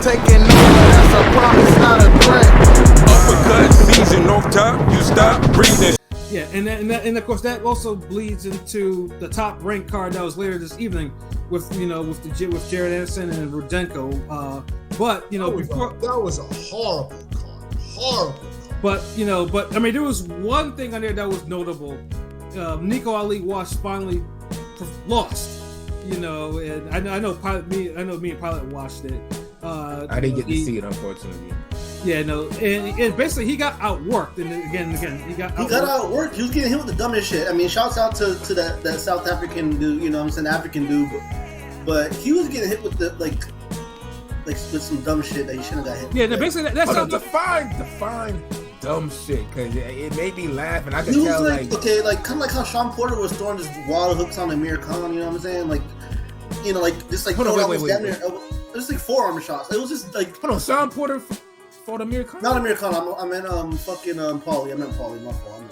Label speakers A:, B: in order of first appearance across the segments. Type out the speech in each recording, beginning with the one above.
A: taking over, that's a promise, not a threat.
B: Uppercut season off top, you stop breathing.
C: Yeah, and of course that also bleeds into the top ranked card that was later this evening with Jared Anderson and Rudenko. But
D: that was a horrible card. Horrible.
C: But I mean, there was one thing on there that was notable. Nico Ali Walsh finally lost. And I know me and Pilot watched it.
E: I didn't get to see it, unfortunately.
C: Yeah, no, and basically he got outworked, and again he got outworked.
F: He was getting hit with the dumbest shit. I mean, shouts out to that South African dude, African dude, but he was getting hit with the like with some dumb shit that he shouldn't have got hit.
C: Yeah, no, basically that's how
E: define dumb shit, because it made me laugh, and I could
F: he
E: tell
F: was kind of like how Sean Porter was throwing just wild hooks on Amir Khan. You know what I'm saying? Just like forearm shots. It was just like
E: Sean Porter fought Amir Khan.
F: Not Amir Khan. I meant Paulie. I meant Paulie. My fault.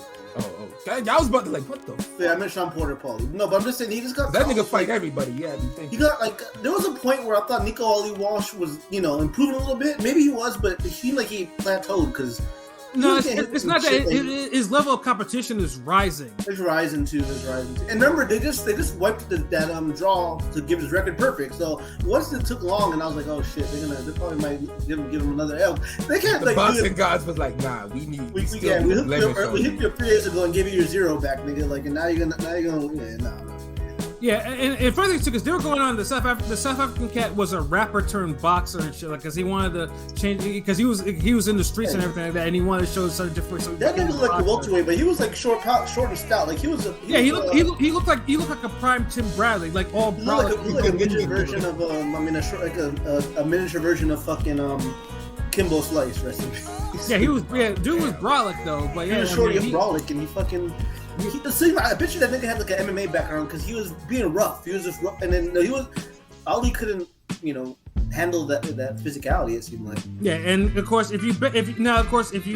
E: I was about to what the?
F: Yeah, I meant Sean Porter, Paulie. No, but I'm just saying he just got
E: that nigga fight everybody. Yeah,
F: he got there was a point where I thought Nico Ali Walsh was improving a little bit. Maybe he was, but it seemed like he plateaued because.
C: No, it's not that. His level of competition is rising.
F: It's rising too. And remember, they just wiped that draw to give his record perfect. So once it took long, and I was like, oh shit, they probably might give him another L. They can't.
E: The boxing gods was like, nah, we hit
F: you 3 years ago and gave you your zero back, nigga. Like, and now you're gonna nah.
C: Yeah, and further too, because they were going on. The South African cat was a rapper turned boxer and shit, because he wanted to change, because he was in the streets and everything like that, and he wanted to show some different.
F: That nigga looked like a welterweight, but he was like short and stout. Like he looked like a prime Tim Bradley, like all brolic. He looked like a miniature version of a miniature version of fucking Kimbo Slice. Rest in peace.
C: Yeah, dude was brolic though, but
F: he was shorty and brolic, and he fucking. I bet you that nigga had like an MMA background because he was being rough. He was just rough, and then Ali couldn't, handle that physicality. It seemed like.
C: Yeah, and of course, if you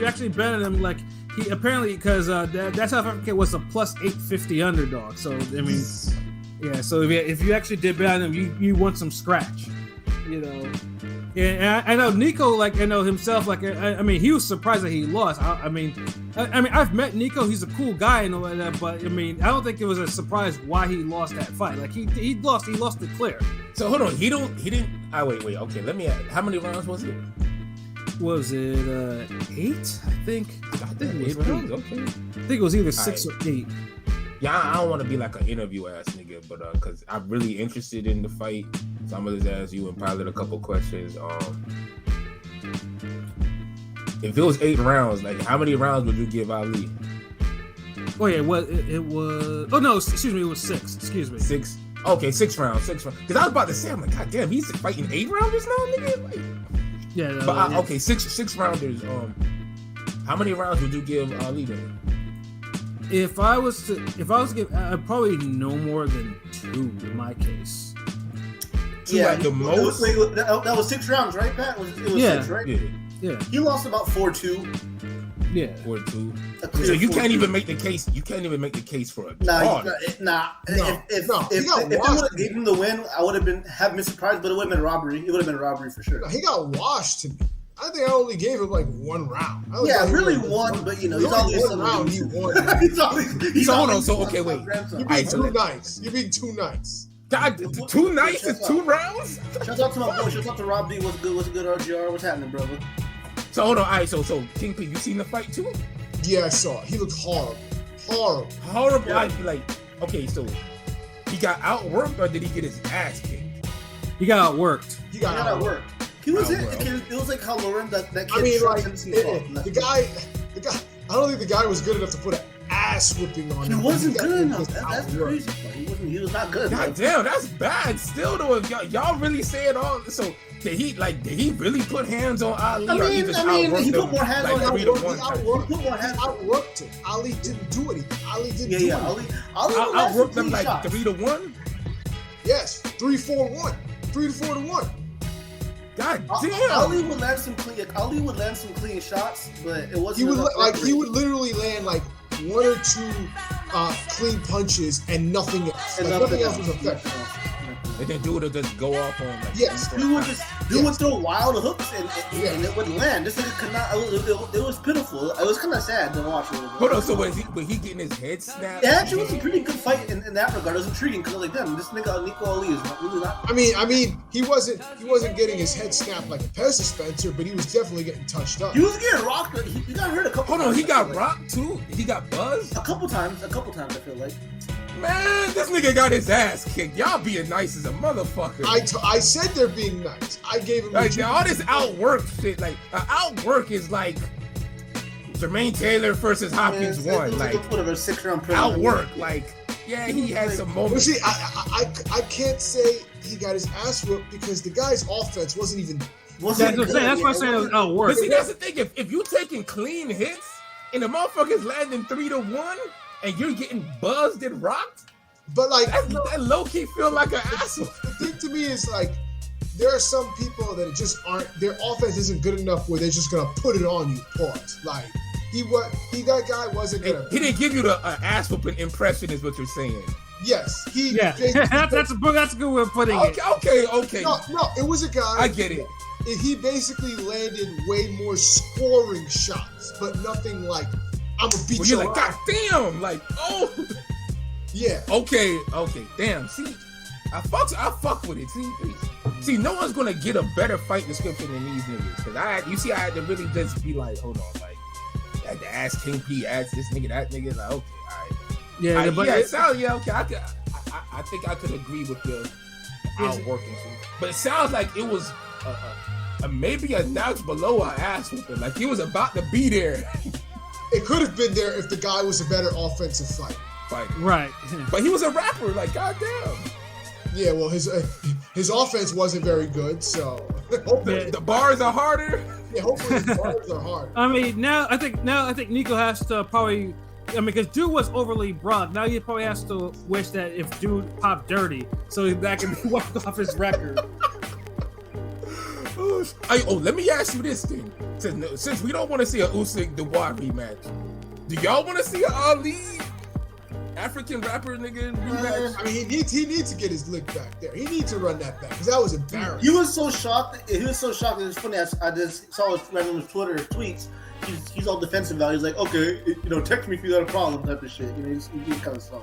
C: actually betted him, like he apparently because that South African was a plus 850 underdog. So I mean, yeah. So if you actually did bet on him, you won some scratch, Yeah, I know Nico, himself, I mean, he was surprised that he lost. I mean, I've met Nico. He's a cool guy and all that, but I mean, I don't think it was a surprise why he lost that fight. Like he lost it clear.
E: So hold on, he didn't. Wait. Okay, let me ask. How many rounds was it?
C: Was it 8? I think it was 8 rounds. Okay. I think it was either 6 or 8.
E: Yeah, I don't want to be like an interview ass nigga, but because I'm really interested in the fight, so I'm gonna just ask you and Pilot a couple questions. If it was 8 rounds, like how many rounds would you give Ali?
C: Oh yeah, it was. Oh no, excuse me, it was 6. Excuse me,
E: 6. Okay, 6 rounds. Because I was about to say, I'm like, God damn, he's fighting 8 rounders now, nigga. Like,
C: yeah. No,
E: but okay, 6 rounders. How many rounds would you give Ali then?
C: If I was to give, I'd probably no more than 2 in my case.
E: 2 at the most.
F: That was 6 rounds, right, Pat? It was 6, right?
C: Yeah.
F: He lost about 4-2.
C: Yeah,
E: 4-2. So you can't even make the case. You can't even make the case for a
F: draw. If they would have gave him the win, I would have been surprised, but it would have been robbery. It would have been a robbery for sure.
D: No, he got washed to me. I think I only gave him like 1 round.
F: Really one, but he's always
D: 1 round. He won.
F: he's always
E: so okay, wait.
D: You're being too nice. You're being too nice.
E: God, 2 nights is 2 rounds.
F: Shout out to my boy. Shout out to Rob D. What's good, RGR? What's happening, brother?
E: So hold on. All right. So Kingpin, you seen the fight too?
D: Yeah, I saw it. He looked horrible.
E: Yeah. Okay, so he got outworked or did he get his ass kicked?
C: He got outworked.
F: He got outworked. He was it was like how Lauren that kid.
D: I mean, the guy. I don't think the guy was good enough to put an ass whipping on him.
F: He wasn't good enough. That's crazy. He was not good.
E: God damn, that's bad. Still though, if y'all really say it all. So did he really put hands on Ali?
F: He put more hands on Ali.
D: He outworked him. Ali didn't do anything. Ali
E: outworked them like 3-1.
D: Yes, 3-4-1, 3-4-1.
E: God damn!
F: Ali would land some clean shots, but it wasn't.
D: He would literally land like 1 or 2 clean punches and nothing else. Nothing else was effective.
E: And then dude would just go off on like.
D: Yes.
F: Dude would throw wild hooks and it would land. This nigga could not. It was pitiful. It was kind of sad to watch.
E: Hold on. So was he getting his head snapped?
F: It actually was a pretty good fight in that regard. It was intriguing because like, damn, this nigga Nico Ali is really not.
D: I mean, he wasn't getting his head snapped like a pair dispenser, but he was definitely getting touched up.
F: He was getting rocked. He got hurt a couple.
E: Hold on, he got rocked too. He got buzzed
F: a couple times. I feel like.
E: Man, this nigga got his ass kicked. Y'all being nice as a motherfucker.
D: I said they're being nice. I gave him
E: like all this outwork shit. Like outwork is like Jermaine Taylor versus Hopkins won. Like
F: whatever, 6-round
E: outwork. Like yeah, he had some moments.
D: See, I can't say he got his ass whooped because the guy's offense wasn't even.
C: That's what I'm saying. It was outwork.
E: But see, that's the thing. If you taking clean hits and the motherfuckers landing 3-1. And you're getting buzzed and rocked?
D: But like
E: that low-key feel like an asshole.
D: The thing to me is like there are some people that just aren't, their offense isn't good enough where they're just gonna put it on you. Pause. Like that guy wasn't gonna.
E: He didn't give you the ass whooping impression, is what you're saying.
D: Yes,
C: that's a good way of putting it.
E: Okay.
D: No, it was a guy.
E: I get it.
D: He basically landed way more scoring shots, but nothing like. I'm gonna beat you.
E: You're like, God damn, like, oh.
D: Yeah.
E: Okay, damn. See, I fuck with it. See, no one's gonna get a better fight description than these niggas. Cause I had to really just be like, hold on, like, I had to ask King P, ask this nigga, that nigga, like, okay, all right.
C: Yeah, but
E: it sounds, okay. I think I could agree with the outworking shit. But it sounds like it was maybe a notch below our ass whooping. Like he was about to be there.
D: It could have been there if the guy was a better offensive fighter.
C: Right.
E: But he was a rapper, like goddamn.
D: Yeah, well, his offense wasn't very good, so
E: hopefully the bars are harder.
D: Yeah, hopefully the bars are harder.
C: I mean, now I think Nico has to probably. I mean, because Dude was overly broad. Now he probably has to wish that if Dude popped dirty, so that can be wiped off his record.
E: Let me ask you this thing. Since we don't want to see a Usyk Dubois rematch, do y'all want to see an Ali African rapper nigga rematch?
D: I mean, he needs to get his lick back there. He needs to run that back because that was embarrassing.
F: He was so shocked. It's funny. I just saw his friend on his Twitter tweets. He's all defensive about it. He's like, okay, text me if you got a problem type of shit. He's kind of slow.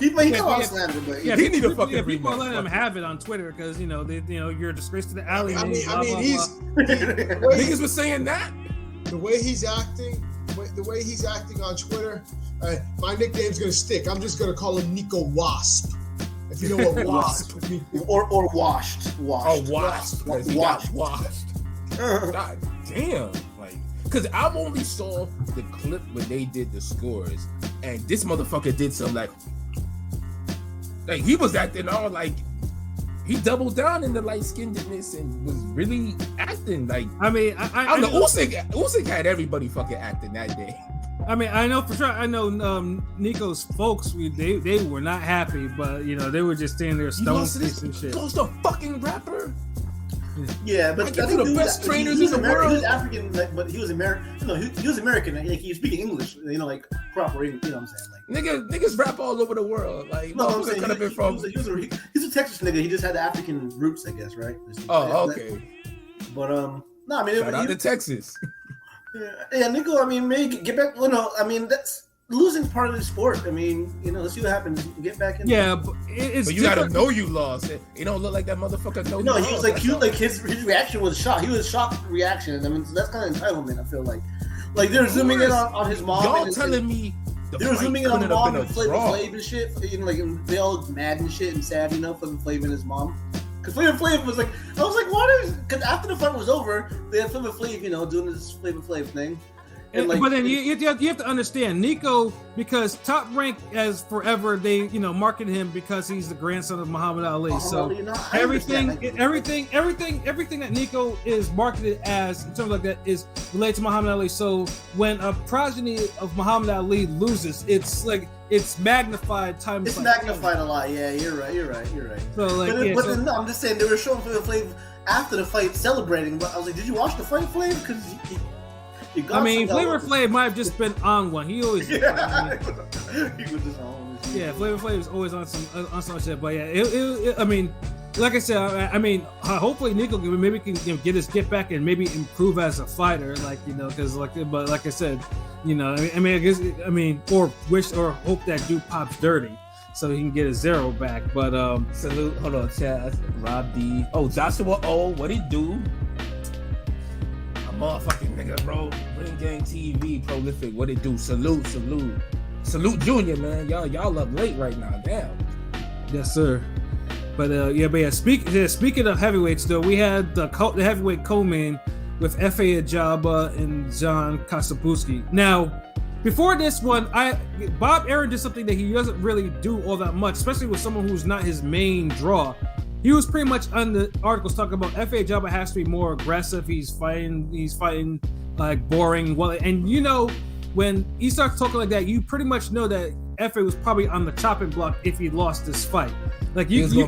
F: He got on slander, but
E: he need a fucking rematch.
C: People letting him have it on Twitter because you're a disgrace to the alley.
E: Niggas was saying that.
D: The way he's acting on Twitter, my nickname's gonna stick. I'm just gonna call him Nico Wasp. If you know what wasp means.
F: Or washed.
E: Oh, wasp. Washed. God damn. Like, because I've only saw the clip when they did the scores, and this motherfucker did some like he was acting all like he doubled down in the light skinnedness and was really acting like. I mean, I don't know. Usyk had everybody fucking acting that day.
C: I mean, I know for sure. I know Nico's folks. They were not happy, but they were just standing there stone faced and shit.
E: He lost a fucking rapper.
F: Yeah, but
E: I think the best trainers in the world.
F: He was African, but he was American. No, he was American. Like he was speaking English. Like proper English. You know what I'm saying? Like
E: niggas rap all over the world. Like
F: no, I'm saying he's a Texas nigga. He just had African roots, I guess, right?
E: Okay.
F: But no, I mean,
E: shout out to Texas.
F: Yeah, Nico. I mean, maybe get back. I mean, that's losing part of the sport. I mean, let's see what happens. Get back in.
C: Yeah, but it's.
E: You gotta know you lost. It don't look like that motherfucker.
F: No, he was like his reaction was shocked. He was shocked reaction. I mean, so that's kind of entitlement. I feel like they're zooming in on his mom.
E: Y'all telling me
F: they were zooming in on the mom and Flav and shit. Like they all look mad and shit and sad. Flav and his mom. Because Flav was like, I was like, what is? Because after the fight was over, they had Flav, doing this Flav thing.
C: But then you have to understand Nico, because Top Rank as forever they marketed him because he's the grandson of Muhammad Ali. So everything that Nico is marketed as in terms like that is related to Muhammad Ali. So when a progeny of Muhammad Ali loses, it's like it's magnified times.
F: It's magnified a lot. Yeah, you're right.
C: So
F: no, I'm just saying they were showing Flav after the fight celebrating. But I was like, did you watch the fight, Flav? Because
C: Flavor Flav might have just been on one. He always
F: he was just on
C: Yeah, Flavor Flav is always on some shit. But yeah, I mean, like I said, I mean, hopefully Nico maybe can get back and maybe improve as a fighter, like because but like I said, I guess or wish or hope that dude pops dirty so he can get his zero back. But
E: salute, hold on, Chad, Rob D. Oh, Joshua O, what he do? A motherfucking nigga, bro. Ring Gang TV, prolific. What it do? Salute, Junior, man. Y'all up late right now. Damn.
C: Yes, sir. But speaking of heavyweights, though, we had the heavyweight co-main with Efe Ajagba and John Kasabuski. Now, before this one, Bob Arum did something that he doesn't really do all that much, especially with someone who's not his main draw. He was pretty much on the articles talking about Efe Ajagba has to be more aggressive. He's fighting like boring. Well, and when he starts talking like that, you pretty much know that Efe was probably on the chopping block if he lost this fight. Like he was gonna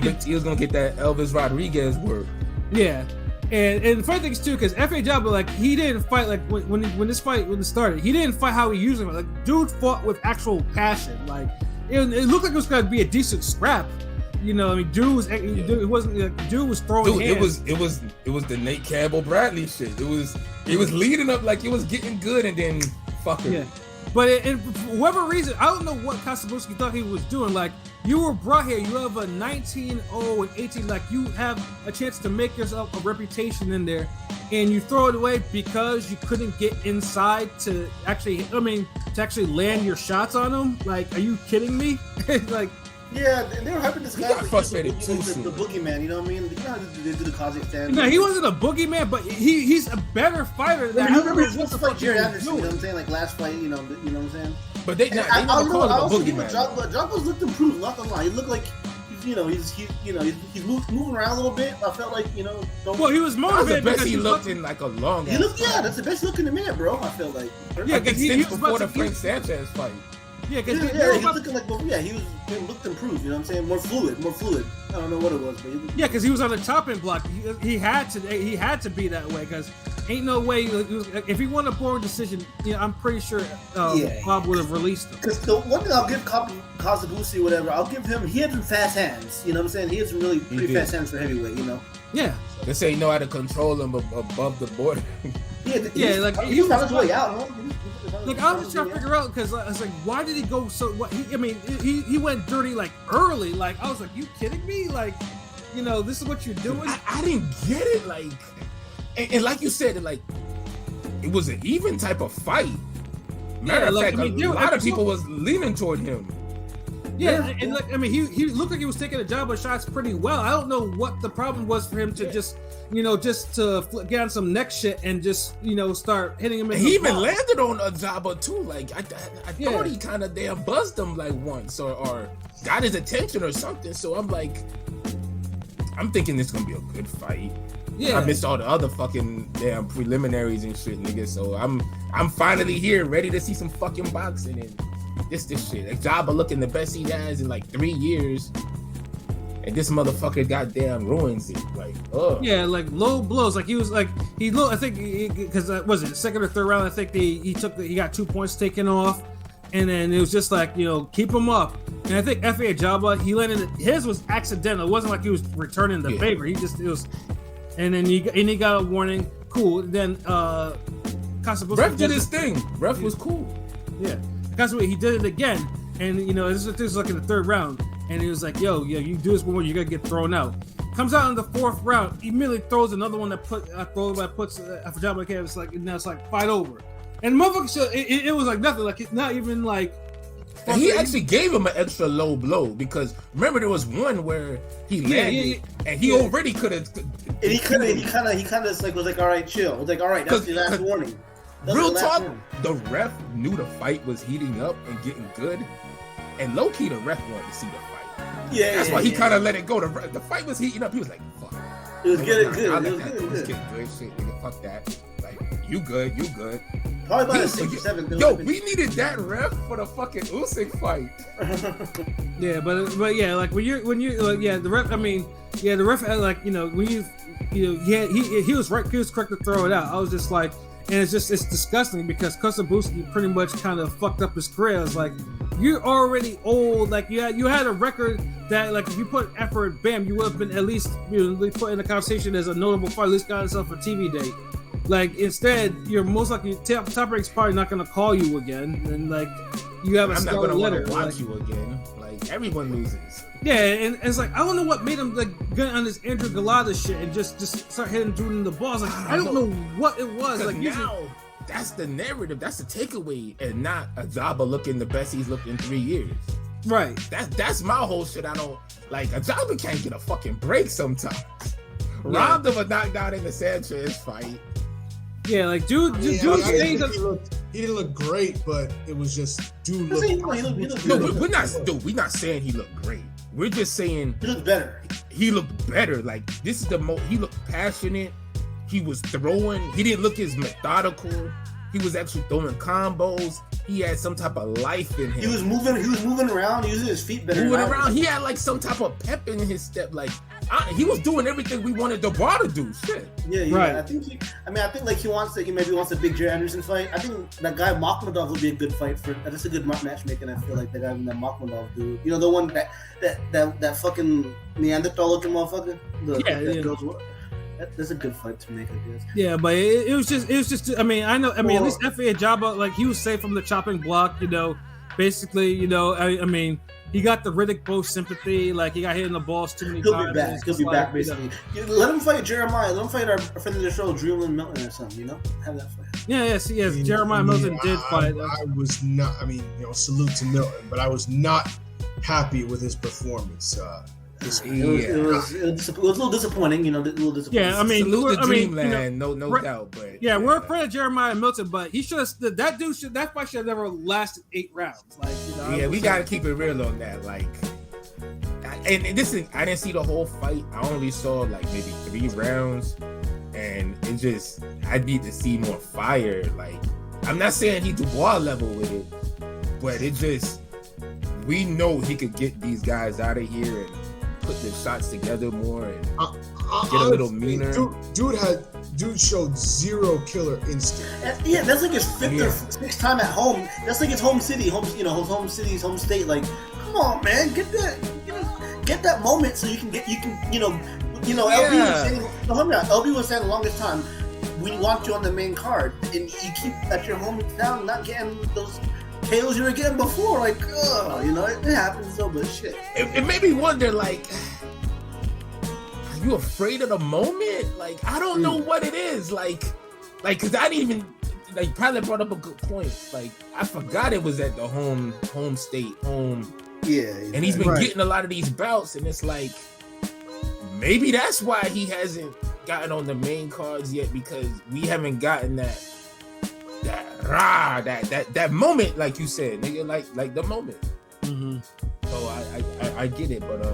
C: get that Elvis Rodriguez work. Yeah, and the funny thing is too, because Efe Ajagba, like, he didn't fight like when it started. He didn't fight how he usually fight. Like, dude fought with actual passion. Like it looked like it was gonna be a decent scrap. Dude was throwing hands. It was the Nate Campbell Bradley shit. It was leading up like it was getting good, and then fucking. Yeah. But for whatever reason, I don't know what Kasabuski thought he was doing. Like, you were brought here, you have a 19-0 and 18, like, you have a chance to make yourself a reputation in there, and you throw it away because you couldn't get inside to actually land your shots on him. Like, are you kidding me? Like,
F: yeah, they were hyping this guy.
E: He got frustrated too.
F: The boogeyman, you know what I mean? You know how they do the Cosmic stand.
C: No, he wasn't a boogeyman, but he's a better fighter than
F: I remember what the fuck Jerry Anderson, you know what I'm saying? Like last fight, you know what I'm saying?
E: But they never called him a boogeyman.
F: Jogba's looked improved, not gonna lie. He looked like he's moving around a little bit. I felt like,
C: well, he was motivated.
E: That's the best he looked in like a long.
F: That's the best look in a minute, bro. I felt like.
C: Yeah, because he was
E: before the Frank Sanchez fight.
F: Yeah, because he was looking like, he looked improved. You know what I'm saying? More fluid. I don't know what it was, but
C: because he was on the chopping block. He had to be that way, because ain't no way if he won a boring decision. I'm pretty sure Bob would have released him.
F: Because the one thing I'll give Kasabuski, whatever, I'll give him. He had some fast hands. You know what I'm saying? He had some really pretty fast hands for heavyweight.
C: Yeah.
E: So they say you know how to control him above the border.
F: He found his way out.
C: Like, I was just trying to figure out, because I was like, why did he go so? He went dirty like early. Like, I was like, you kidding me? Like, this is what you're doing.
E: I didn't get it. Like, and like you said, like, it was an even type of fight. Matter of fact, a lot of people was leaning toward him.
C: Yeah, and like, he looked like he was taking a job of shots pretty well. I don't know what the problem was for him to just to get on some neck shit and just, start hitting him in the
E: He even landed on Ajagba too. Like, I thought he kind of damn buzzed him like once or got his attention or something. So I'm thinking this gonna be a good fight. Yeah, I missed all the other fucking damn preliminaries and shit, nigga. So I'm finally here, ready to see some fucking boxing and this shit. Ajagba looking the best he has in like 3 years, and this motherfucker goddamn ruins it. Like,
C: yeah, like low blows. Like I think because was it second or third round? I think he got 2 points taken off, and then it was just like, keep him up. And I think Efe Ajagba, he landed his was accidental. It wasn't like he was returning the favor. It was, and then he got a warning. Cool. Then Kasabuski
E: Ref did his thing. Ref was cool.
C: Yeah. Kasabuski, he did it again, and this was like in the third round, and he was like, yo, you do this one more, you're gonna get thrown out. Comes out in the fourth round, he immediately throws another one that puts Ajagba. It's like, now it's like fight over, and motherfucker, it was like nothing, like it's not even like.
E: And he actually gave him an extra low blow, because remember there was one where he landed and he already could have.
F: And he kind of like was like, all right, chill. Was like, all right, that's the last warning.
E: Real talk, the ref knew the fight was heating up and getting good, and low key the ref wanted to see the fight.
F: Yeah,
E: that's why he kind of let it go. The fight was heating up. He was like, "Fuck,
F: it was getting good.
E: It was getting good shit, nigga. Fuck that. Like, you good.
F: Probably about a 67.
E: Yo, we needed that ref for the fucking Usyk fight.
C: Yeah, but yeah, like when you the ref. The ref had like when he was right. He was correct to throw it out. I was just like. And it's disgusting, because Kasabuski pretty much kind of fucked up his career. It's like, you're already old. Like you had a record that, like, if you put effort, bam, you would have been at least put in the conversation as a notable fighter, at least got yourself a TV date. Like, instead, you're most likely Top Rank's probably not gonna call you again, and like you have
E: I'm not gonna
C: letter.
E: Watch you again. Like, everyone loses.
C: Yeah, and it's like, I don't know what made him like get on this Andrew Galata shit and just start hitting dude in the balls. Like, I don't know what it was. Like,
E: now, that's the narrative. That's the takeaway, and not Ajaba looking the best he's looked in 3 years.
C: Right.
E: That's my whole shit. I don't like Ajaba can't get a fucking break sometimes. Robbed of a knockdown in the Sanchez fight.
C: Yeah, like dude
D: he didn't look great, but it was just dude looked.
E: No, we're not saying he looked great. We're just saying
F: he looked better.
E: He looked better. Like, this is he looked passionate. He was throwing. He didn't look as methodical. He was actually throwing combos. He had some type of life in him.
F: He was moving around, using his feet better.
E: Moving around. He had like some type of pep in his step. Like, he was doing everything we wanted Dubois to do. Shit.
F: Yeah.
C: Right.
F: I think like he maybe wants a big Jared Anderson fight. I think that guy Makhmadov would be a good fight for. That's a good matchmaking. I feel like the guy in that Makhmadov dude. You know, the one that fucking Neanderthal looking motherfucker. That's a good fight to make, I guess.
C: Yeah, but it was just. I mean, at least F.A. Ajaba, like, he was safe from the chopping block. You know, basically, you know, I mean, he got the Riddick Bowe sympathy. Like, he got hit in the balls too many times.
F: He'll be back, basically. Let him fight Jeremiah. Let him fight our friend of the show, Dreamland Milton, or something. You know, have that fight.
C: Yes. Jeremiah Milton did fight.
D: I was not. I mean, you know, salute to Milton, but I was not happy with his performance. It was a little disappointing, you know.
C: Yeah, I mean,
E: salute to Dreamland, no doubt. But
C: yeah, we're afraid of Jeremiah Milton, but he should have. That fight should have never lasted 8 rounds. Like, you know,
E: yeah, we gotta keep it real on that. Like, and this is, I didn't see the whole fight. I only saw like maybe 3 rounds, and it just, I need to see more fire. Like, I'm not saying he Dubois level with it, but it just, we know he could get these guys out of here and put the shots together more and get a little meaner. Dude showed zero killer instinct.
F: Yeah, that's like his 5th or 6th time at home. That's like his home city, his home state. Like, come on, man, get that moment so LB was saying the longest time, we want you on the main card, and you keep at your hometown, not getting those KOs you were getting before. Like, it happens so much shit.
E: It made me wonder, like, are you afraid of the moment? Like, I don't know what it is. Like, cause I didn't even, like, probably brought up a good point. Like, I forgot it was at the home state.
F: Yeah.
E: And he's been getting a lot of these bouts, and it's like, maybe that's why he hasn't gotten on the main cards yet, because we haven't gotten that moment, like you said, nigga, like the moment.
C: Mm-hmm.
E: So I get it, but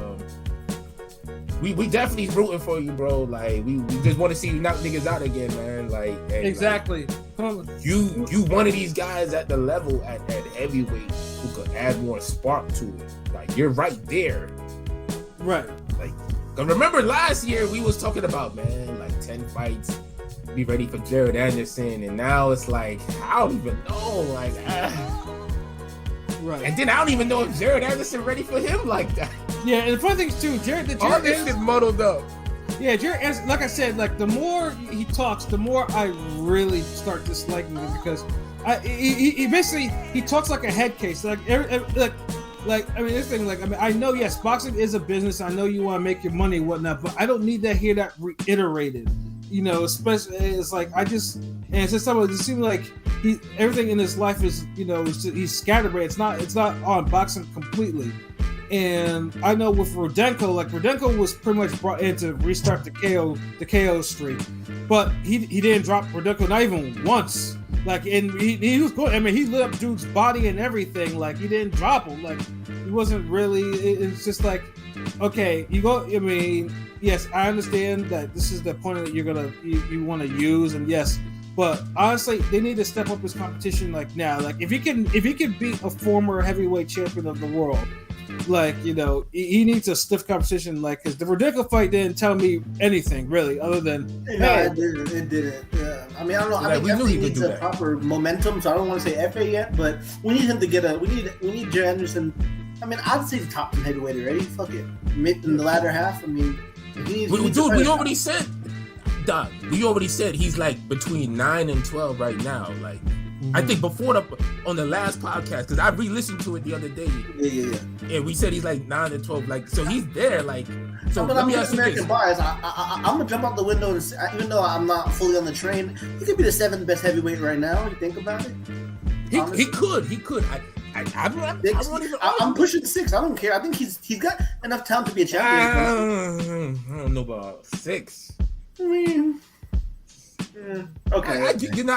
E: we definitely rooting for you, bro. Like, we just want to see you knock niggas out again, man. Like,
C: exactly.
E: Like, you one of these guys at the level at heavyweight who could add more spark to it. Like, you're right there.
C: Right.
E: Like, remember last year we was talking about, man, like 10 fights. Be ready for Jared Anderson, and now it's like, I don't even know, like,
C: right.
E: And then I don't even know if Jared Anderson ready for him like that.
C: Yeah, and the funny thing is too, Jared
E: Anderson muddled up.
C: Yeah, Jared Anderson, like I said, like, the more he talks, the more I really start disliking him, because he basically, he talks like a head case, like I mean, this thing, like, I mean, I know, yes, boxing is a business. I know you want to make your money and whatnot, but I don't need to hear that reiterated. You know, especially, it's like, and it's just something, it seems like everything in his life is, you know, he's scatterbrained. It's not on boxing completely. And I know with Rudenko, like, Rudenko was pretty much brought in to restart the KO streak, but he didn't drop Rudenko, not even once. Like, and he was good. I mean, he lit up dude's body and everything. Like, he didn't drop him. Like, he wasn't really. It's just like, okay, you go. I mean, yes, I understand that this is the point that you want to use, and yes, but honestly, they need to step up his competition. Like, now, like, if he can beat a former heavyweight champion of the world, like, you know, he needs a stiff competition, like, because the Rudenko fight didn't tell me anything really, other than
F: it didn't. Yeah. I mean, I don't know. I think he needs a proper momentum, so I don't want to say FA yet, but we need him to get we need Jay Anderson. I mean, I'd say the top 10 heavyweight already. Fuck it, mid in the latter half. I mean, we
E: already said, Doc. We already said he's like between 9 and 12 right now. Like, I think on the last podcast, because I re-listened to it the other day.
F: Yeah.
E: And we said he's like 9 and 12. Like, so he's there. Like, so
F: let me ask you this. Bias. I'm gonna jump out the window and say, even though I'm not fully on the train, he could be the 7th best heavyweight right now. When you think about it,
E: he could.
F: I'm pushing 6. I don't care. I think he's got enough talent to be a champion.
E: I don't know about 6.
F: I mean, okay.
E: I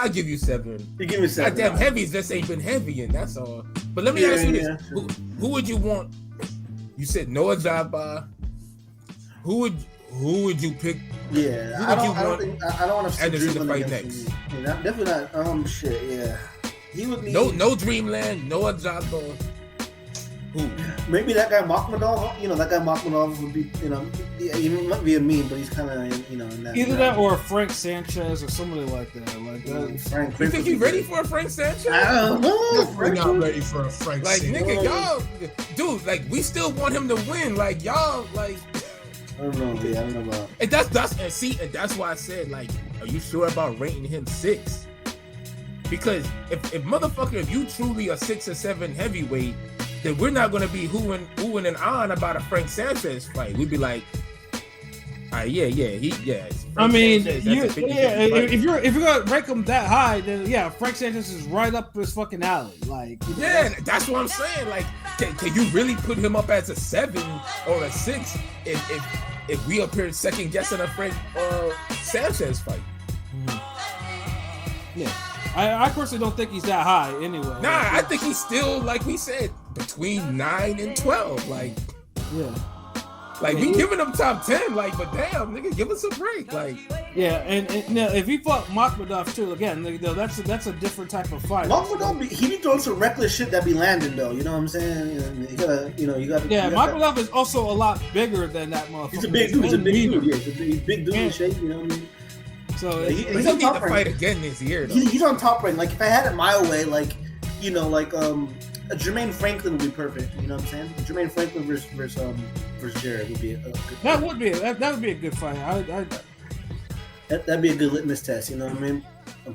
E: give you 7.
F: You give me 7.
E: Goddamn, heavies just ain't been heavy, and that's all. But let me ask you this: who would you want? You said Noah Jabba. Who would you pick?
F: Yeah, I don't want to
E: Anderson to fight next.
F: Definitely not. Shit. Yeah, he would need
E: no Dreamland, Noah Jabba. Who?
F: Maybe that guy Makhmadov. You know, that guy Makhmadov would be. You know, he might be a meme, but he's kind of in that.
C: Either that or Frank Sanchez or somebody like that. Like that.
E: You think he's ready for a Frank Sanchez?
F: I don't know.
D: We're not ready for a Frank Sanchez.
E: Like, nigga, y'all, dude, like, we still want him to win. Like, y'all, like.
F: I don't know. Yeah, I don't know about.
E: And that's why I said, like, are you sure about rating him 6? Because if you truly a 6 or 7 heavyweight, then we're not gonna be oohing and on about a Frank Sanchez fight. We'd be like, I mean,
C: if you're gonna rank him that high, then Frank Sanchez is right up his fucking alley. Like,
E: that's what I'm saying. Like, can you really put him up as a 7 or a 6 if we up here second guessing a Frank Sanchez fight?
C: Yeah. I personally don't think he's that high anyway.
E: Nah, I think he's still, like we said, between 9 and 12. Like, we giving him top 10. Like, but damn, nigga, give us a break. Like,
C: and if he fought Makhmadov too, again, that's a different type of fight.
F: Makhmadov, he be throwing some reckless shit that be landing though. You know what I'm saying? You gotta.
C: Yeah, Makhmadov is also a lot bigger than that motherfucker.
F: He's a big dude. He's a big dude. Yeah, he's a big dude in shape. You know what I mean?
C: So
F: he's on top
E: to fight again this year. Though.
F: He's on top rank. Like, if I had it my way, like a Jermaine Franklin would be perfect. You know what I'm saying? Jermaine Franklin versus Jared would be a good fight.
C: That would be a good fight.
F: That'd be a good litmus test. You know what I mean?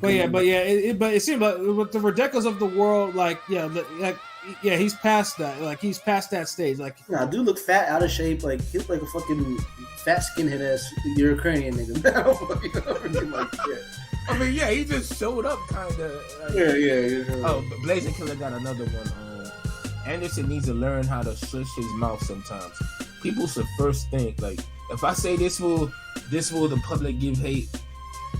C: But it seems like with the Rudenkos of the world, he's past that. Like, he's past that stage. Like,
F: dude look fat, out of shape. Like, he look like a fucking fat skinhead ass Ukrainian nigga.
E: I mean, he just showed up, kind of. Oh, but Blazing Killer got another one. Anderson needs to learn how to shush his mouth sometimes. People should first think, like, if I say this will the public give hate?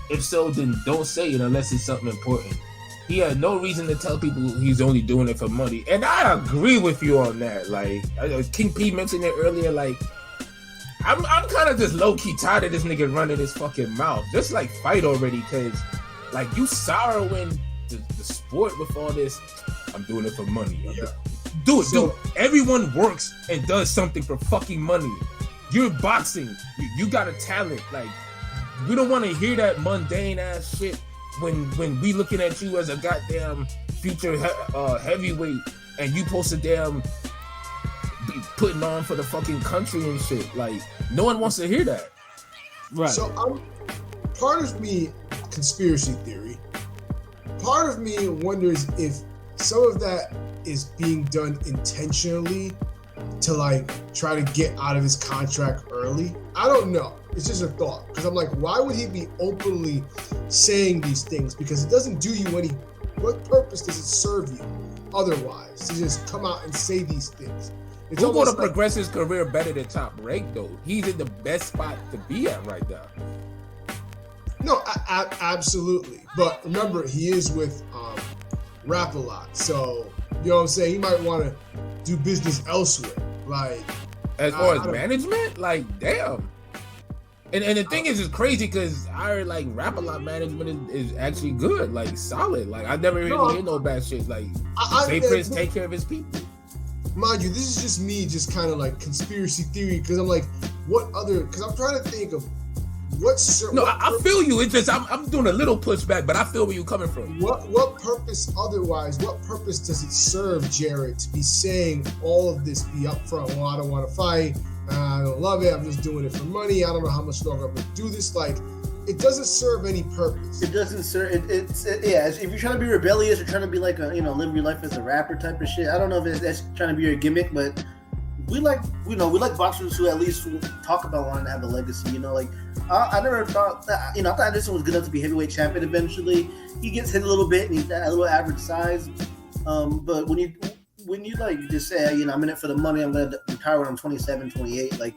E: If so, then don't say it unless it's something important. He had no reason to tell people he's only doing it for money. And I agree with you on that. Like, King P mentioned it earlier, like, I'm kind of just low-key tired of this nigga running his fucking mouth. Just, like, fight already, because, like, you sorrowing the sport with all this. I'm doing it for money. Dude, everyone works and does something for fucking money. You're boxing. You got a talent. Like, we don't want to hear that mundane ass shit when we looking at you as a goddamn future heavyweight, and you supposed to damn be putting on for the fucking country and shit. Like, no one wants to hear that.
C: Right.
D: So part of me, conspiracy theory, part of me wonders if some of that is being done intentionally to, like, try to get out of his contract early. I don't know. It's just a thought. Because I'm like, why would he be openly saying these things? Because it doesn't do you any... What purpose does it serve you otherwise to just come out and say these things?
E: It's who's going to progress his career better than Top Rank, though? He's in the best spot to be at right now.
D: No, absolutely. But remember, he is with Rap a Lot. So, you know what I'm saying? He might want to do business elsewhere. Like,
E: as far as management, like, damn. And the thing is, it's crazy because our, like, Rap a Lot management is actually good, like, solid. Like, I never really hear no bad shit. Like, Prince take care of his people.
D: mind you, this is just me, just kind of like conspiracy theory, because I'm like, because I'm trying to think of
E: I feel you. It's just I'm doing a little pushback, but I feel where you're coming from.
D: What purpose does it serve Jarrett to be saying all of this, be upfront? Well, I don't want to fight. I don't love it. I'm just doing it for money. I don't know how much longer I'm gonna do this. Like, it doesn't serve any purpose.
F: It doesn't serve. If you're trying to be rebellious or trying to be like live your life as a rapper type of shit. I don't know if that's trying to be your gimmick, but we like boxers who at least talk about wanting to have a legacy. I never thought that. I thought Anderson was good enough to be heavyweight champion eventually. He gets hit a little bit and he's got a little average size. But when you like just say, I'm in it for the money, I'm gonna retire when I'm 27, 28, like.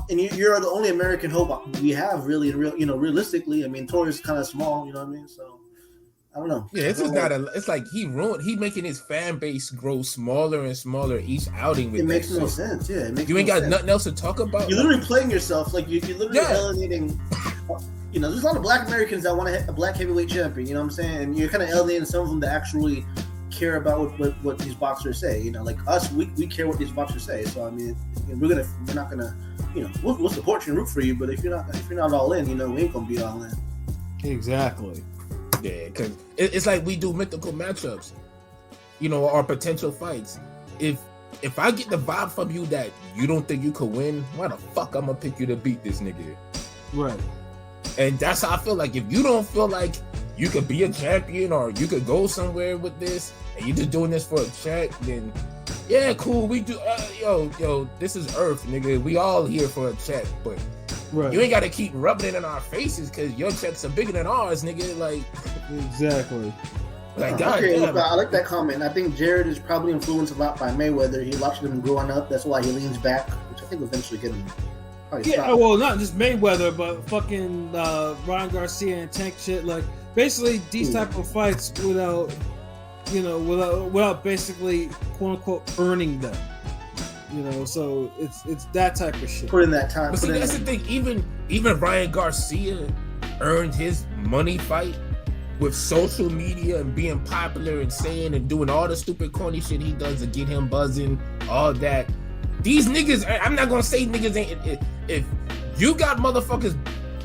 F: And you're the only American hope we have, really, realistically. I mean, Torres is kind of small, you know what I mean? So, I don't know.
E: Yeah, it's like he making his fan base grow smaller and smaller each outing with
F: it makes no sense, yeah.
E: You ain't got nothing else to talk about?
F: You're literally playing yourself, like, you're literally alienating, there's a lot of black Americans that want a black heavyweight champion, you know what I'm saying? And you're kind of alienating some of them that actually care about what these boxers say, like us, we care what these boxers say. So, I mean, we're not gonna, we'll support you and root for you, but if you're not all in, we ain't gonna be all in.
C: Exactly.
E: Yeah, because it's like we do mythical matchups, or potential fights. If I get the vibe from you that you don't think you could win, why the fuck I'm gonna pick you to beat this nigga?
C: Right.
E: And that's how I feel. Like, if you don't feel like you could be a champion or you could go somewhere with this and you're just doing this for a check, then yeah, cool, we do. Yo, this is Earth, nigga. We all here for a check, but you ain't got to keep rubbing it in our faces because your checks are bigger than ours, nigga. Like,
C: exactly.
E: Like,
F: I like that comment. I think Jared is probably influenced a lot by Mayweather. He watched him growing up. That's why he leans back, which I think will eventually get him.
C: Well, not just Mayweather, but fucking Ryan Garcia and Tank shit. Like, basically these type of fights without basically quote unquote earning them. So it's that type of shit.
F: Put in that time.
E: But see, that's the thing. Even Ryan Garcia earned his money fight with social media and being popular and saying and doing all the stupid corny shit he does to get him buzzing, all that. These niggas, I'm not gonna say niggas ain't. If you got motherfuckers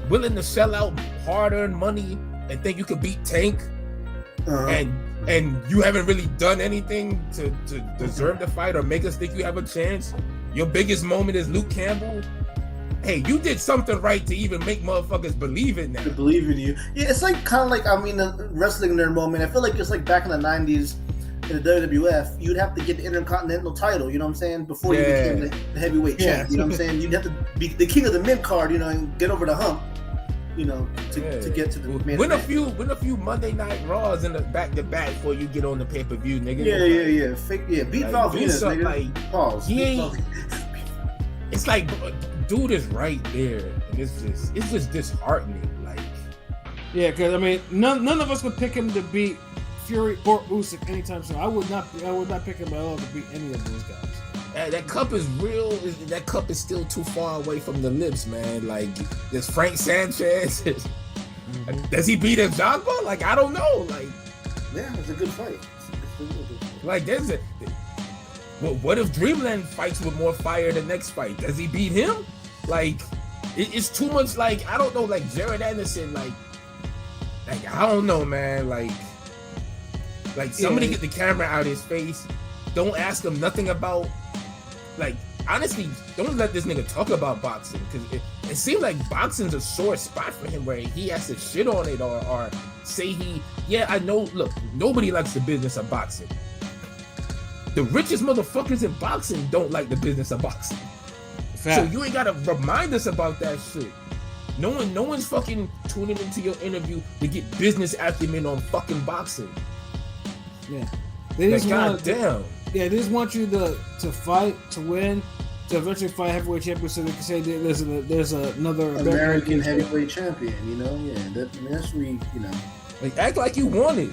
E: willing to shell out hard-earned money and think you could beat Tank, and you haven't really done anything to deserve the fight or make us think you have a chance. Your biggest moment is Luke Campbell. Hey, you did something right to even make motherfuckers believe in that.
F: To believe in you. Yeah, it's like kind of like, the wrestling nerd moment. I feel like it's like back in the 90s in the WWF, you'd have to get the Intercontinental title, you know what I'm saying, before you became the heavyweight champ, you know what I'm saying? You'd have to be the king of the mid-card, and get over the hump. To get to the main
E: win a few Monday Night Raws in the back-to-back before you get on the pay-per-view, nigga.
F: Beat Val Venus, nigga.
E: Like,
F: pause.
E: He ain't. It's like, dude is right there, and it's just disheartening. Like,
C: yeah, because none of us would pick him to beat Fury or Usyk anytime soon. I would not pick him at all to beat any of those guys.
E: That cup is real. That cup is still too far away from the lips, man. Like, there's Frank Sanchez. Does he beat Ajagba? Like, I don't know. Like,
F: yeah, it's a good fight.
E: Like, what if Dreamland fights with more fire the next fight? Does he beat him? Like, it's too much. Like, I don't know. Like, Jared Anderson. Like I don't know, man. Like somebody get the camera out of his face. Don't ask him nothing about. Like, honestly, don't let this nigga talk about boxing, because it seems like boxing's a sore spot for him where he has to shit on it or say I know, look, nobody likes the business of boxing. The richest motherfuckers in boxing don't like the business of boxing. Fact. So you ain't gotta remind us about that shit. No one's fucking tuning into your interview to get business acumen on fucking boxing.
C: Yeah. They just
E: damn.
C: Yeah, they just want you to fight, to win, to eventually fight heavyweight champion, so they can say there's another
F: American heavyweight champion. Yeah, that's we.
E: Like, act like you want it.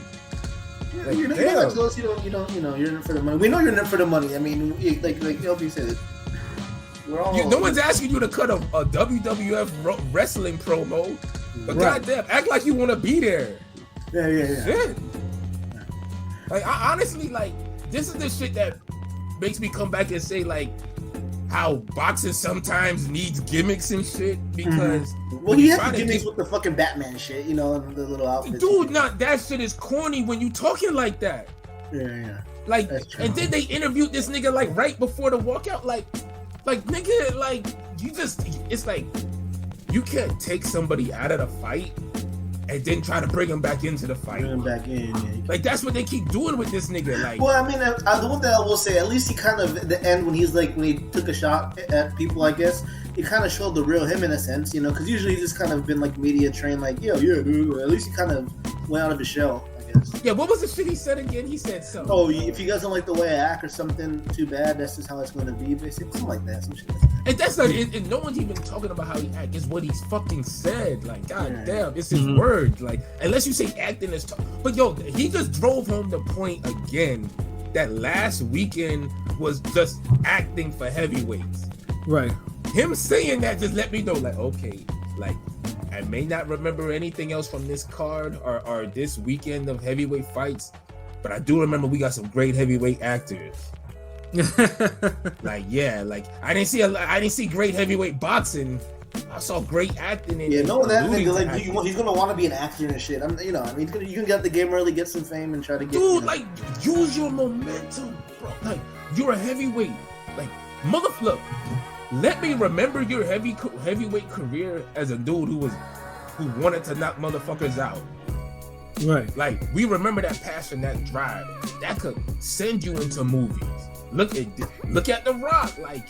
F: Yeah, like, you're not close. You don't. You're in it for the money. We know you're in it for the money. I mean, like LB said, we're all.
E: No one's asking you to cut a WWF wrestling promo, but goddamn, act like you want to be there.
F: Yeah.
E: Shit. Like, I honestly, like, this is the shit that makes me come back and say like how boxing sometimes needs gimmicks and shit because
F: well, he has the gimmicks with the fucking Batman shit, you know, the little outfits.
E: Dude, not that shit is corny when you talking like that.
F: Yeah.
E: Like, and then they interviewed this nigga like right before the walkout, like nigga, like you just, it's like you can't take somebody out of the fight and then try to bring him back into the fight.
F: Bring him back in, yeah.
E: Like that's what they keep doing with this nigga. Like,
F: well, I mean, the one thing I will say, at least he kind of at the end when he took a shot at people, I guess he kind of showed the real him in a sense, you know, because usually he's just kind of been like media trained, like yeah, dude. At least he kind of went out of his shell.
E: Yeah, what was the shit he said again? He said something.
F: Oh, if you guys don't like the way I act or something, too bad. That's just how it's going to be, basically. Something like that. Some shit like that.
E: And that's like, and no one's even talking about how he act. It's what he's fucking said. Like, god damn, it's his words. Like, unless you say acting is but yo, he just drove home the point again that last weekend was just acting for heavyweights.
C: Right.
E: Him saying that just let me know, like, okay, like, I may not remember anything else from this card or this weekend of heavyweight fights, but I do remember we got some great heavyweight actors. Like, yeah, like I didn't see great heavyweight boxing. I saw great acting in it.
F: Yeah, no, that nigga, like, he's gonna want to be an actor and shit. You can get the game early, get some fame, and try to get.
E: Dude, like, use your momentum, bro. Like, you're a heavyweight. Like, motherfucker. Let me remember your heavyweight career as a dude who wanted to knock motherfuckers out.
C: Right.
E: Like, we remember that passion, that drive. That could send you into movies. Look at The Rock. Like,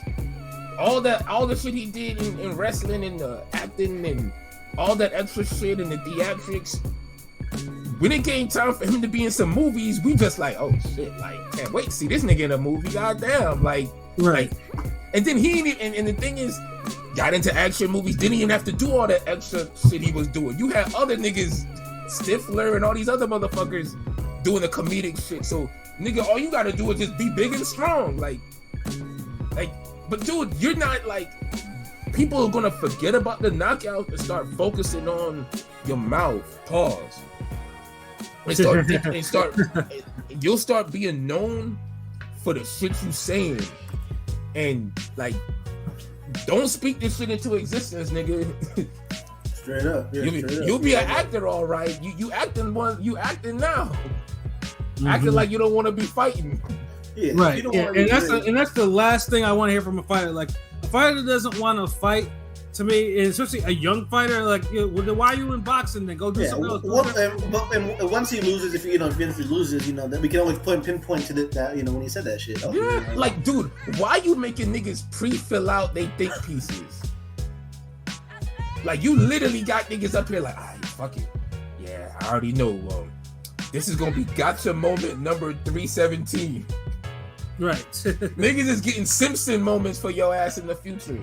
E: all the shit he did in wrestling and the acting and all that extra shit and the theatrics. When it came time for him to be in some movies, we just like, oh shit, like, can't wait to see this nigga in a movie. Goddamn, like,
C: right.
E: Like, and then he didn't even, and the thing is, got into action movies, didn't even have to do all that extra shit he was doing. You had other niggas, Stifler and all these other motherfuckers doing the comedic shit. So, nigga, all you gotta do is just be big and strong. Like, but dude, you're not like, people are gonna forget about the knockout and start focusing on your mouth. Pause. You'll start being known for the shit you saying. And like, don't speak this shit into existence, nigga.
F: Straight up. Yeah,
E: you'll be an actor, all right. You acting now. Acting like you don't want to be fighting.
C: Yeah, right. Yeah. And that's the last thing I want to hear from a fighter. Like, a fighter doesn't want to fight. To me, and especially a young fighter, like, why are you in boxing? Then go do something else.
F: And once he loses, if he loses, then we can always pinpoint to that, when he said that shit. Oh,
E: yeah, like, dude, why you making niggas pre-fill out they think pieces? Like, you literally got niggas up here like, fuck it. Yeah, I already know. This is gonna be gotcha moment number 317.
C: Right.
E: Niggas is getting Simpson moments for your ass in the future.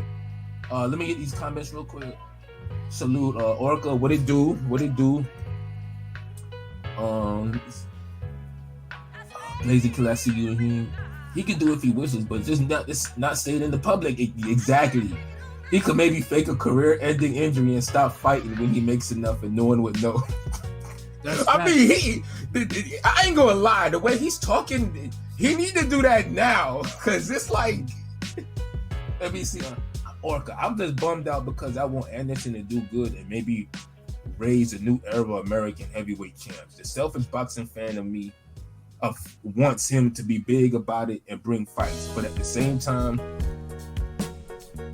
E: Let me get these comments real quick. Salute, Orca. What it do? Lazy Killer, I see you in here. He can do if he wishes, but just not say it in the public. Exactly. He could maybe fake a career-ending injury and stop fighting when he makes enough, and no one would know. I mean, I ain't gonna lie. The way he's talking, he need to do that now, cause it's like. Let me see. Orca, I'm just bummed out because I want Anderson to do good and maybe raise a new era of American heavyweight champs. The selfish boxing fan of me wants him to be big about it and bring fights, but at the same time,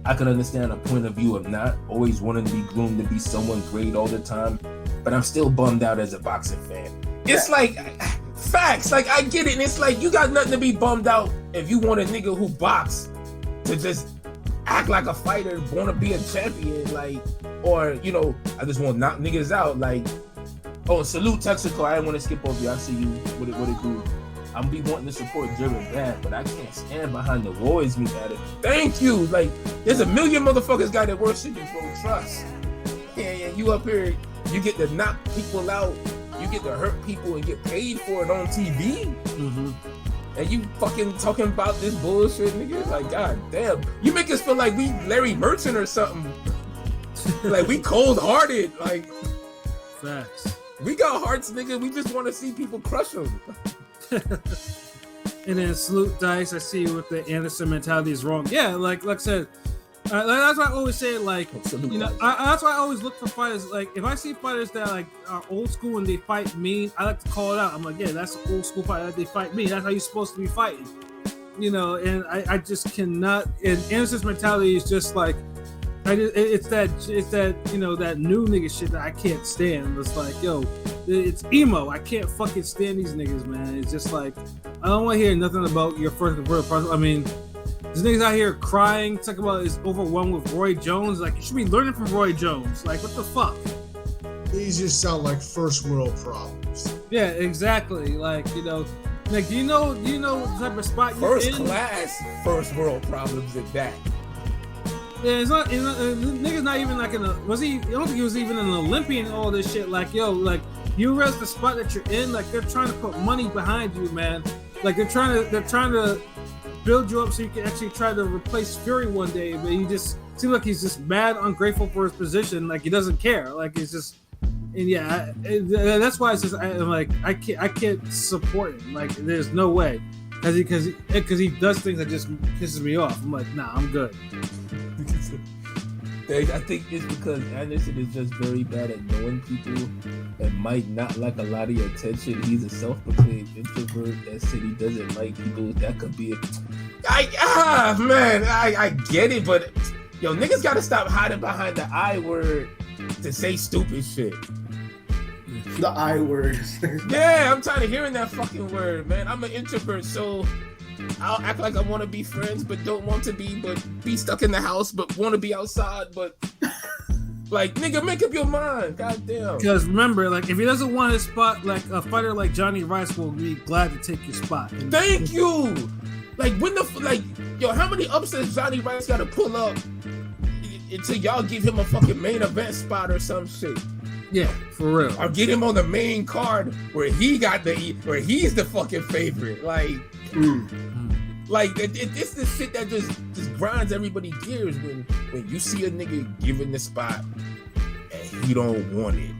E: I can understand a point of view of not always wanting to be groomed to be someone great all the time, but I'm still bummed out as a boxing fan. It's like, facts, like, I get it, and it's like, you got nothing to be bummed out if you want a nigga who box to just act like a fighter, want to be a champion, like, or, I just want to knock niggas out, like, salute Texaco, I didn't want to skip over you, I see you, what it do. I'm be wanting to support Jared bad, but I can't stand behind the Warriors me at it. Thank you, like, there's a million motherfuckers got that worse than you, bro, trust. Yeah, you up here, you get to knock people out, you get to hurt people and get paid for it on TV. Mm-hmm. And you fucking talking about this bullshit, nigga? Like, god damn. You make us feel like we Larry Merchant or something. Like, we cold-hearted. Like,
C: facts.
E: We got hearts, nigga. We just want to see people crush them.
C: And then Salute Dice, I see with the Anderson mentality is wrong. Yeah, like I said, that's why I always say, like, you know, that's why I always look for fighters. Like, if I see fighters that like are old school and they fight mean, I like to call it out. I'm like, yeah, that's an old school fighter. They fight mean. That's how you're supposed to be fighting. You know, and I just cannot. And Anderson's mentality is just like, it's that you know, that new nigga shit that I can't stand. It's like, yo, it's emo. I can't fucking stand these niggas, man. It's just like, I don't want to hear nothing about your first world process. I mean, these niggas out here crying, talking about is overwhelmed with Roy Jones. Like, you should be learning from Roy Jones. Like, what the fuck?
D: These just sound like first world problems.
C: Yeah, exactly. Like, you know, like, do you know what type of spot you're in?
E: First class first world problems at that.
C: Yeah, it's not nigga's not even like I don't think he was even an Olympian and all this shit. Like, yo, like, you realize the spot that you're in, like, they're trying to put money behind you, man. Like, they're trying to build you up so you can actually try to replace Fury one day, but he just seems like he's just mad, ungrateful for his position. Like, he doesn't care. Like, it's just, and yeah, that's why it's just I'm like, I can't support him. Like, there's no way, because he does things that just pisses me off. I'm like, nah, I'm good.
E: I think it's because Anderson is just very bad at knowing people and might not like a lot of your attention. He's a self-proclaimed introvert that said he doesn't like people. That could be I get it, but yo, niggas gotta stop hiding behind the I word to say stupid shit.
F: The I word.
E: Yeah, I'm tired of hearing that fucking word, man. I'm an introvert, so I'll act like I want to be friends, but don't want to be, but be stuck in the house, but want to be outside, but like, nigga, make up your mind. Goddamn.
C: Because remember, like, if he doesn't want his spot, like, a fighter like Johnny Rice will be glad to take your spot. And
E: thank you. Like, yo, how many upsets Johnny Rice got to pull up until y'all give him a fucking main event spot or some shit?
C: Yeah, for real.
E: Or get him on the main card where he's the fucking favorite. Like, like it's the shit that just grinds everybody's gears when you see a nigga giving the spot and he don't want it,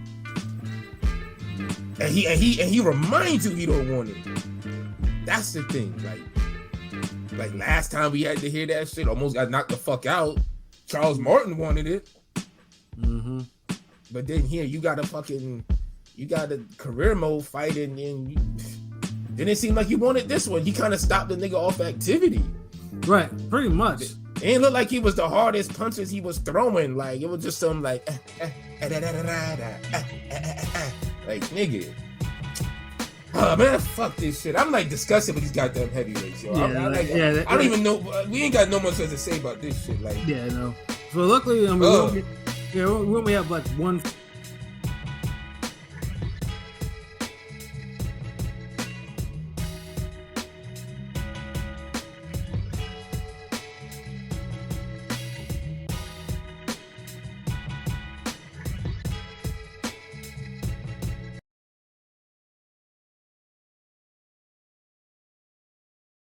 E: and he reminds you he don't want it. That's the thing. Like last time we had to hear that shit, almost got knocked the fuck out. Charles Martin wanted it. Mm-hmm. But then here you got a career mode fight, and then it seemed like you wanted this one. He kind of stopped the nigga off activity.
C: Right, pretty much.
E: It didn't look like he was the hardest punches he was throwing. Like, it was just some like nigga. Oh man, fuck this shit. I'm like disgusted with these goddamn heavyweights, yo. I don't even know. We ain't got no much to say about this shit. Like,
C: yeah, no. So luckily, we only have like one